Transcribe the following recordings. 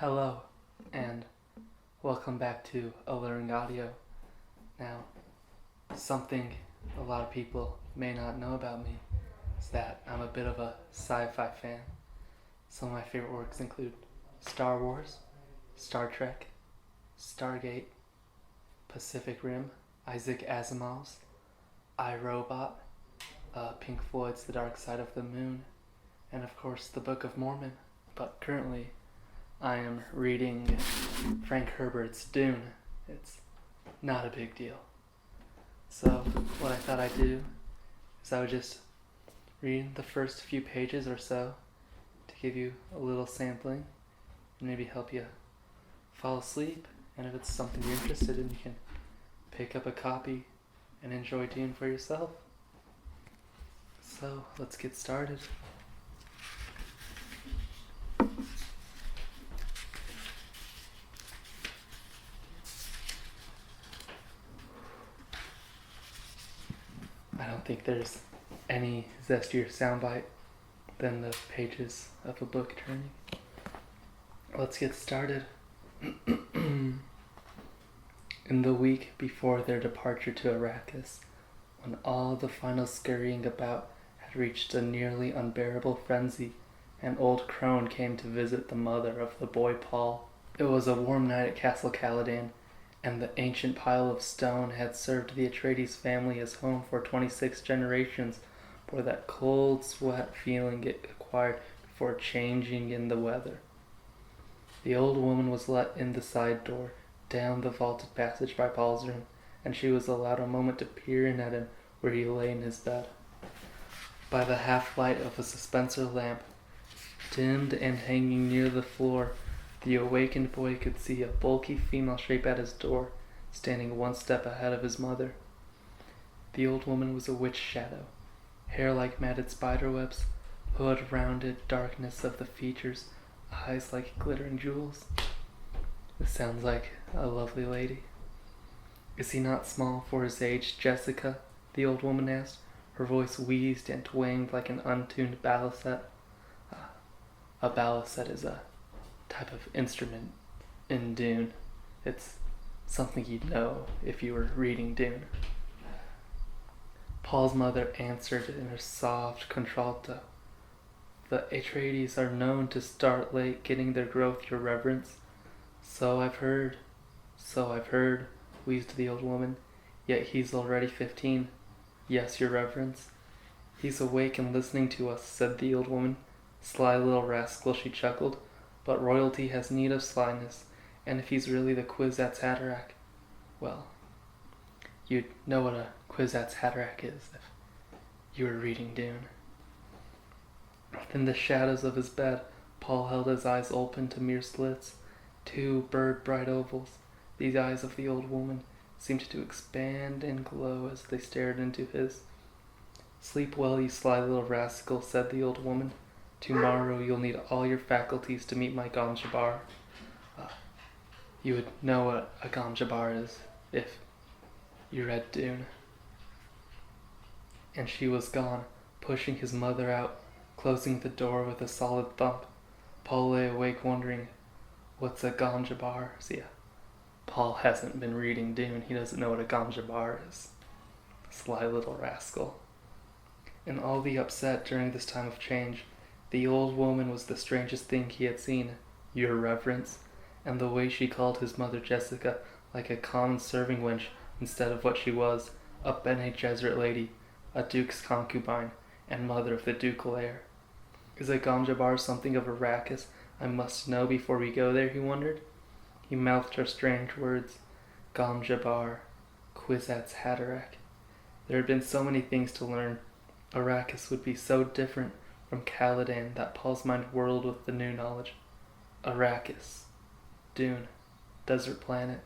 Hello, and welcome back to Alluring Audio. Now, something a lot of people may not know about me is that I'm a bit of a sci-fi fan. Some of my favorite works include Star Wars, Star Trek, Stargate, Pacific Rim, Isaac Asimov's, I, Robot, Pink Floyd's The Dark Side of the Moon, and of course the Book of Mormon. But currently, I am reading Frank Herbert's Dune. It's not a big deal. So what I thought I'd do is I would just read the first few pages or so to give you a little sampling and maybe help you fall asleep. And if it's something you're interested in, you can pick up a copy and enjoy Dune for yourself. So let's get started. I don't think there's any zestier soundbite than the pages of a book turning. Let's get started. In the week before their departure to Arrakis, when all the final scurrying about had reached a nearly unbearable frenzy, an old crone came to visit the mother of the boy Paul. It was a warm night at Castle Caladan, and the ancient pile of stone had served the Atreides family as home for 26 generations for that cold sweat feeling it acquired before changing in the weather. The old woman was let in the side door, down the vaulted passage by Paul's room, and she was allowed a moment to peer in at him where he lay in his bed. By the half-light of a dispenser lamp, dimmed and hanging near the floor, the awakened boy could see a bulky female shape at his door, standing one step ahead of his mother. The old woman was a witch shadow, hair like matted spiderwebs, hood rounded darkness of the features, eyes like glittering jewels. This sounds like a lovely lady. Is he not small for his age, Jessica? The old woman asked. Her voice wheezed and twanged like an untuned balisette. A balisette is a type of instrument in Dune. It's something you'd know if you were reading Dune. Paul's mother answered in a soft contralto. The Atreides are known to start late getting their growth, your reverence. So I've heard, wheezed the old woman. Yet he's already 15. Yes, your reverence. He's awake and listening to us, said the old woman. Sly little rascal, she chuckled. But royalty has need of slyness, and if he's really the Kwisatz Haderach, well, you'd know what a Kwisatz Haderach is if you were reading Dune. Within the shadows of his bed, Paul held his eyes open to mere slits, two bird-bright ovals. These eyes of the old woman seemed to expand and glow as they stared into his. Sleep well, you sly little rascal, said the old woman. Tomorrow you'll need all your faculties to meet my Ganjabar. You would know what a Ganjabar is if you read Dune. And she was gone, pushing his mother out, closing the door with a solid thump. Paul lay awake wondering, what's a Ganjabar? See, Paul hasn't been reading Dune. He doesn't know what a Ganjabar is. Sly little rascal. And all the upset during this time of change, the old woman was the strangest thing he had seen, your reverence, and the way she called his mother Jessica like a common serving wench instead of what she was, a Bene Gesserit lady, a duke's concubine, and mother of the ducal heir. Is a Ganjabar something of Arrakis I must know before we go there, he wondered. He mouthed her strange words, Ganjabar, Kwisatz Haderach. There had been so many things to learn. Arrakis would be so different from Caladan that Paul's mind whirled with the new knowledge. Arrakis, Dune, desert planet.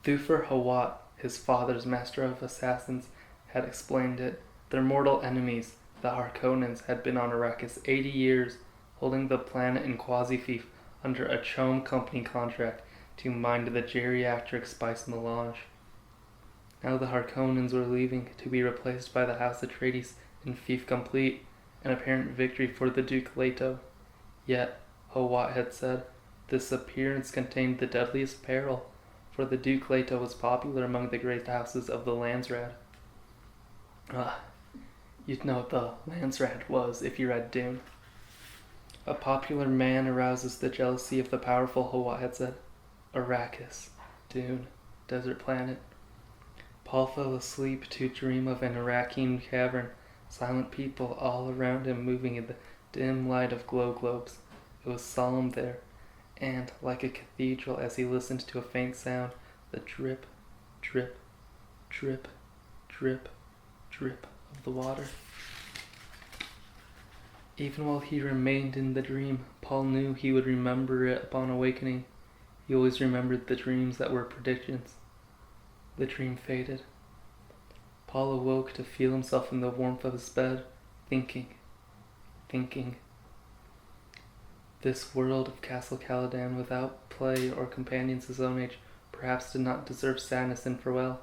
Thufir Hawat, his father's master of assassins, had explained it. Their mortal enemies, the Harkonnens, had been on Arrakis 80 years, holding the planet in quasi-fief under a Chom Company contract to mine the geriatric spice melange. Now the Harkonnens were leaving to be replaced by the House Atreides in fief complete, an apparent victory for the Duke Leto. Yet Hawat had said. This appearance contained the deadliest peril, for the Duke Leto was popular among the great houses of the Landsraad. You'd know what the Landsraad was if you read Dune. A popular man arouses the jealousy of the powerful, Hawat had said. Arrakis, Dune, desert planet. Paul fell asleep to dream of an Iraqi cavern, silent people all around him moving in the dim light of glow globes. It was solemn there, and, like a cathedral, as he listened to a faint sound, the drip, drip, drip, drip, drip of the water. Even while he remained in the dream, Paul knew he would remember it upon awakening. He always remembered the dreams that were predictions. The dream faded. Paul awoke to feel himself in the warmth of his bed, thinking. This world of Castle Caladan, without play or companions his own age, perhaps did not deserve sadness and farewell.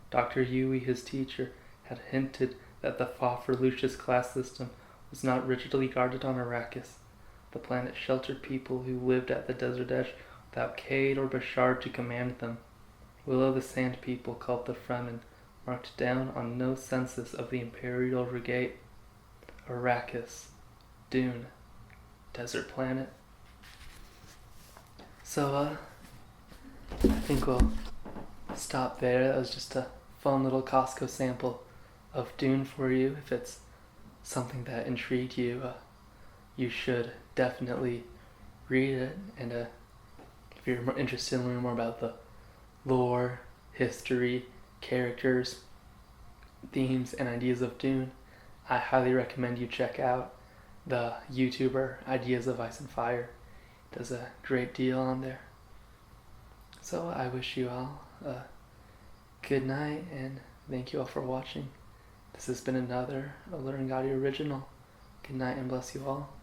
Dr. Yui, his teacher, had hinted that the Fa for Lucius class system was not rigidly guarded on Arrakis. The planet sheltered people who lived at the desert edge without Cade or Bashar to command them. Willow the Sand People, called the Fremen, marked down on no census of the Imperial Regate. Arrakis, Dune, desert planet. So, I think we'll stop there. That was just a fun little Costco sample of Dune for you. If it's something that intrigued you, you should definitely read it. And if you're interested in learning more about the lore, history, characters, themes, and ideas of Dune, I highly recommend you check out the YouTuber Ideas of Ice and Fire. He does a great deal on there. So I wish you all a good night, and thank you all for watching. This has been another Alluring Audio original. Good night and bless you all.